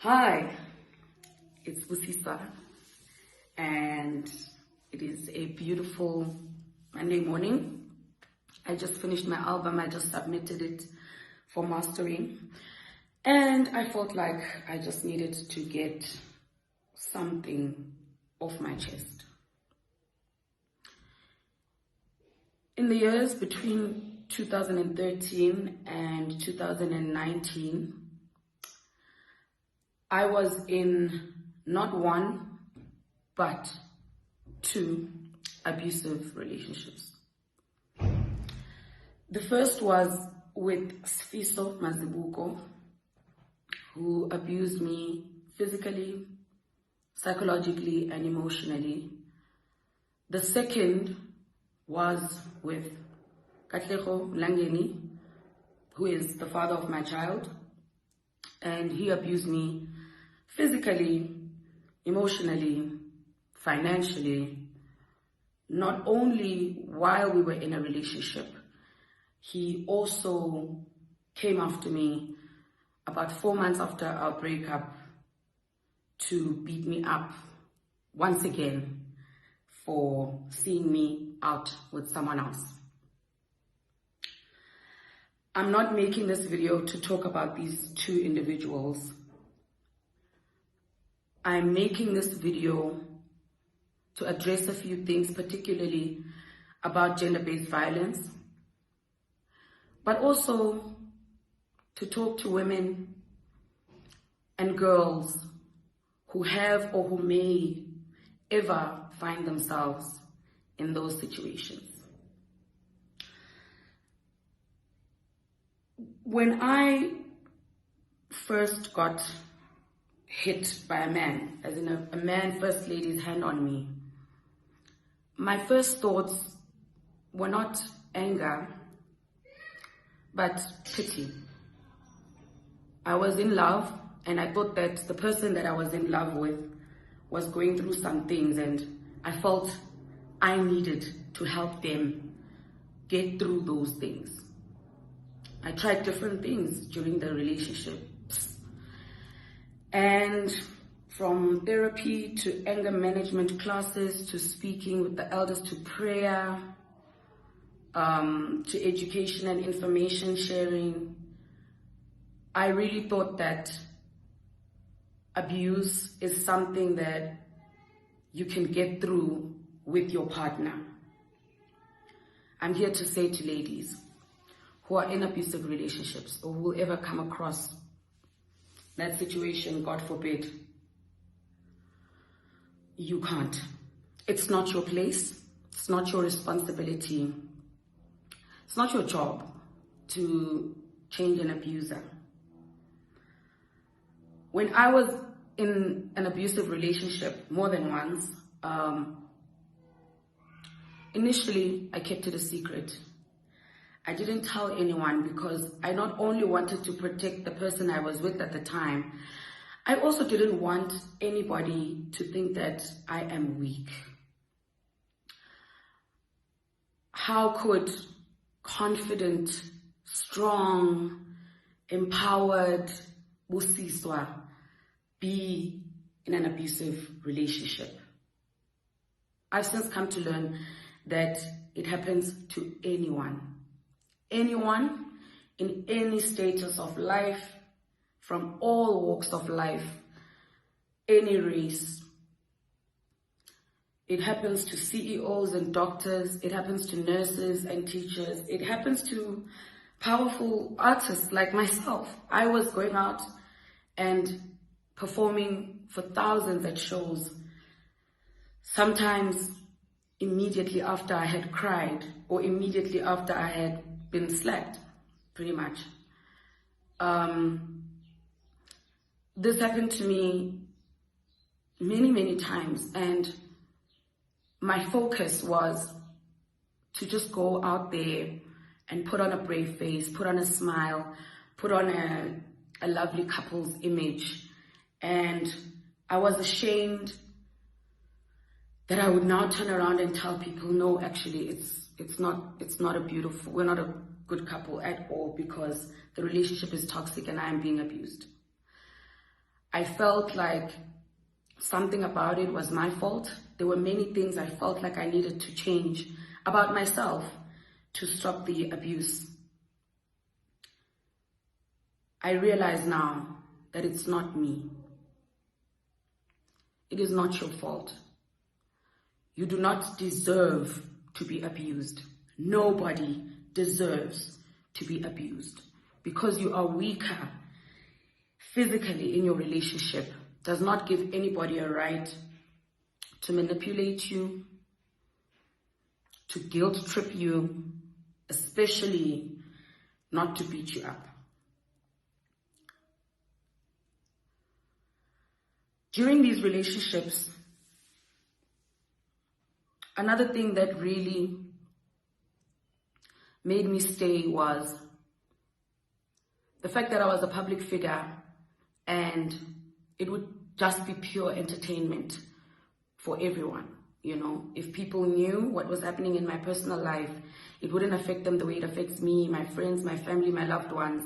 Hi, it's Busiswa, and it is a beautiful Monday morning. I just finished my album. I just submitted it for mastering, and I felt like I just needed to get something off my chest. In the years between 2013 and 2019, I was in not one, but two abusive relationships. The first was with Sfiso Mazibuko, who abused me physically, psychologically, and emotionally. The second was with Katlego Langeni, who is the father of my child, and he abused me physically, emotionally, financially. Not only while we were in a relationship, he also came after me about 4 months after our breakup to beat me up once again for seeing me out with someone else. I'm not making this video to talk about these two individuals. I'm making this video to address a few things, particularly about gender-based violence, but also to talk to women and girls who have or who may ever find themselves in those situations. When I first got hit by a man, as in a man first laid his hand on me, my first thoughts were not anger, but pity. I was in love, and I thought that the person that I was in love with was going through some things, and I felt I needed to help them get through those things. I tried different things during the relationships, and from therapy to anger management classes to speaking with the elders to prayer, to education and information sharing, I really thought that abuse is something that you can get through with your partner. I'm here to say to ladies who are in abusive relationships or who will ever come across that situation, God forbid, you can't. It's not your place. It's not your responsibility. It's not your job to change an abuser. When I was in an abusive relationship more than once, initially I kept it a secret. I didn't tell anyone because I not only wanted to protect the person I was with at the time, I also didn't want anybody to think that I am weak. How could confident, strong, empowered Busiswa be in an abusive relationship? I've since come to learn that it happens to anyone. Anyone in any status of life, from all walks of life, any race. It happens to CEOs and doctors. It happens to nurses and teachers. It happens to powerful artists like myself. I was going out and performing for thousands at shows. Sometimes immediately after I had cried or immediately after I had been slapped, pretty much. This happened to me many, many times, and my focus was to just go out there and put on a brave face, put on a smile, put on a lovely couple's image. And I was ashamed that I would now turn around and tell people, no, actually, it's not a beautiful, we're not a good couple at all because the relationship is toxic and I am being abused. I felt like something about it was my fault. There were many things I felt like I needed to change about myself to stop the abuse. I realize now that it's not me. It is not your fault. You do not deserve to be abused. Nobody deserves to be abused. Because you are weaker physically in your relationship does not give anybody a right to manipulate you, to guilt trip you, especially not to beat you up. During these relationships, another thing that really made me stay was the fact that I was a public figure and it would just be pure entertainment for everyone. You know, if people knew what was happening in my personal life, it wouldn't affect them the way it affects me, my friends, my family, my loved ones.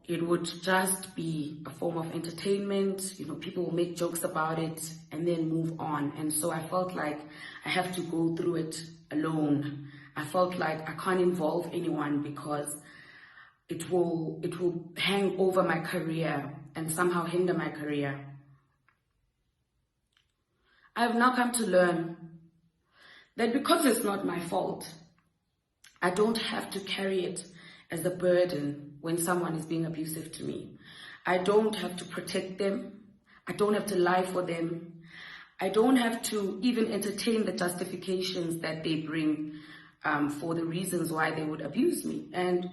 It would just be a form of entertainment. You know, people will make jokes about it and then move on. And so I felt like I have to go through it alone. I felt like I can't involve anyone because it will hang over my career and somehow hinder my career. I have now come to learn that because it's not my fault, I don't have to carry it as a burden when someone is being abusive to me. I don't have to protect them. I don't have to lie for them. I don't have to even entertain the justifications that they bring for the reasons why they would abuse me. And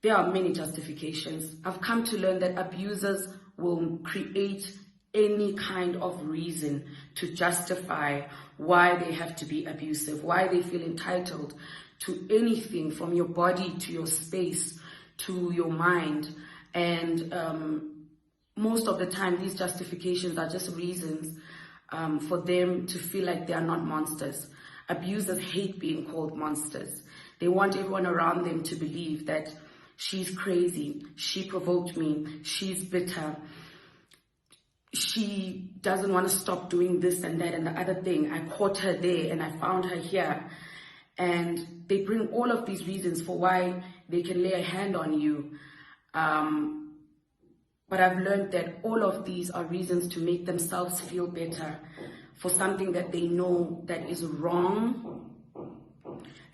there are many justifications. I've come to learn that abusers will create any kind of reason to justify why they have to be abusive, why they feel entitled to anything from your body to your space to your mind. And most of the time, these justifications are just reasons for them to feel like they are not monsters. Abusers hate being called monsters. They want everyone around them to believe that she's crazy, she provoked me, she's bitter, she doesn't want to stop doing this and that and the other thing. I caught her there and I found her here. And they bring all of these reasons for why they can lay a hand on you. But I've learned that all of these are reasons to make themselves feel better for something that they know that is wrong.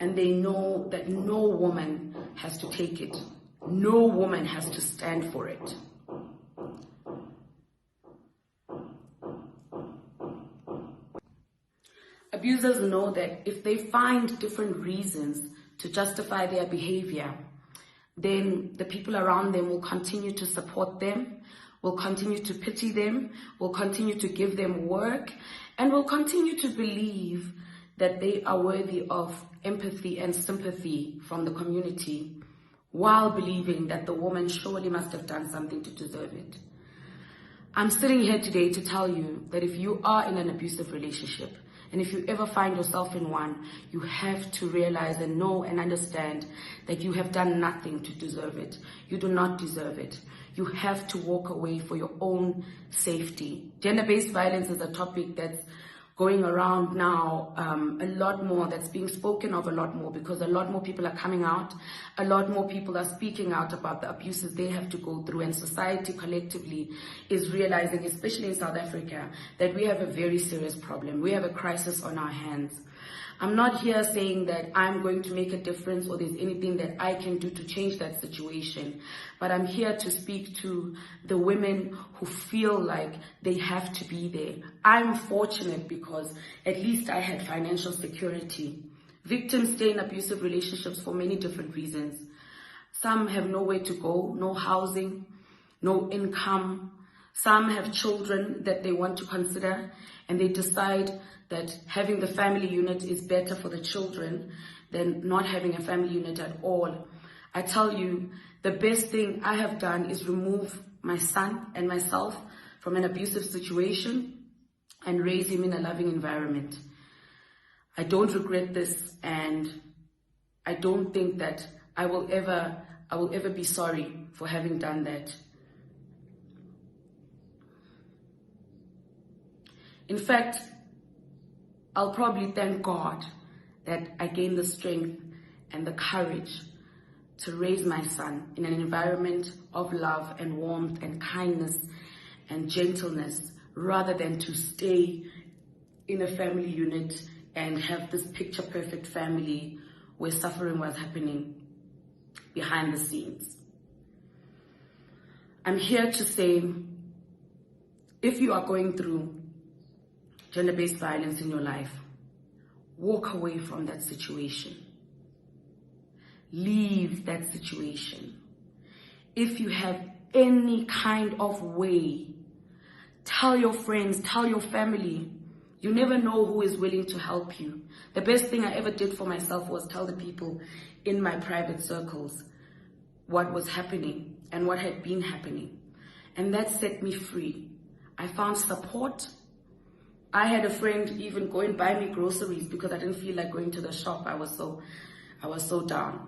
And they know that no woman has to take it. No woman has to stand for it. Abusers know that if they find different reasons to justify their behavior, then the people around them will continue to support them, will continue to pity them, will continue to give them work, and will continue to believe that they are worthy of empathy and sympathy from the community, while believing that the woman surely must have done something to deserve it. I'm sitting here today to tell you that if you are in an abusive relationship, and if you ever find yourself in one, you have to realize and know and understand that you have done nothing to deserve it. You do not deserve it. You have to walk away for your own safety. Gender-based violence is a topic that's going around now a lot more, that's being spoken of a lot more, because a lot more people are coming out, a lot more people are speaking out about the abuses they have to go through, and society collectively is realizing, especially in South Africa, that we have a very serious problem. We have a crisis on our hands. I'm not here saying that I'm going to make a difference or there's anything that I can do to change that situation, but I'm here to speak to the women who feel like they have to be there. I'm fortunate because at least I had financial security. Victims stay in abusive relationships for many different reasons. Some have nowhere to go, no housing, no income. Some have children that they want to consider, and they decide that having the family unit is better for the children than not having a family unit at all. I tell you, the best thing I have done is remove my son and myself from an abusive situation and raise him in a loving environment. I don't regret this, and I don't think that I will ever be sorry for having done that. In fact, I'll probably thank God that I gained the strength and the courage to raise my son in an environment of love and warmth and kindness and gentleness, rather than to stay in a family unit and have this picture perfect family where suffering was happening behind the scenes. I'm here to say, if you are going through gender-based violence in your life, walk away from that situation. Leave that situation. If you have any kind of way, tell your friends, tell your family. You never know who is willing to help you. The best thing I ever did for myself was tell the people in my private circles what was happening and what had been happening. And that set me free. I found support. I had a friend even go and buy me groceries because I didn't feel like going to the shop. I was so down.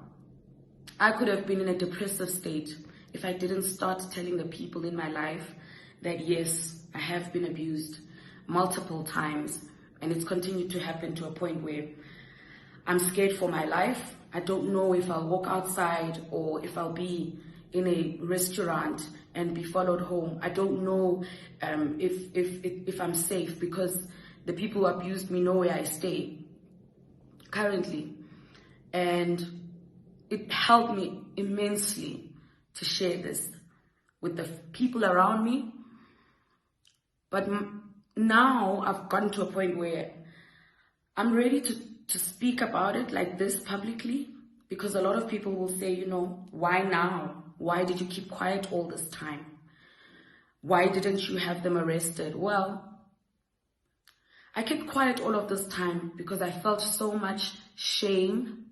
I could have been in a depressive state if I didn't start telling the people in my life that yes, I have been abused multiple times, and it's continued to happen to a point where I'm scared for my life. I don't know if I'll walk outside or if I'll be in a restaurant and be followed home. I don't know if I'm safe, because the people who abused me know where I stay currently. And it helped me immensely to share this with the people around me. But now I've gotten to a point where I'm ready to speak about it like this publicly, because a lot of people will say, you know, why now? Why did you keep quiet all this time? Why didn't you have them arrested? Well, I kept quiet all of this time because I felt so much shame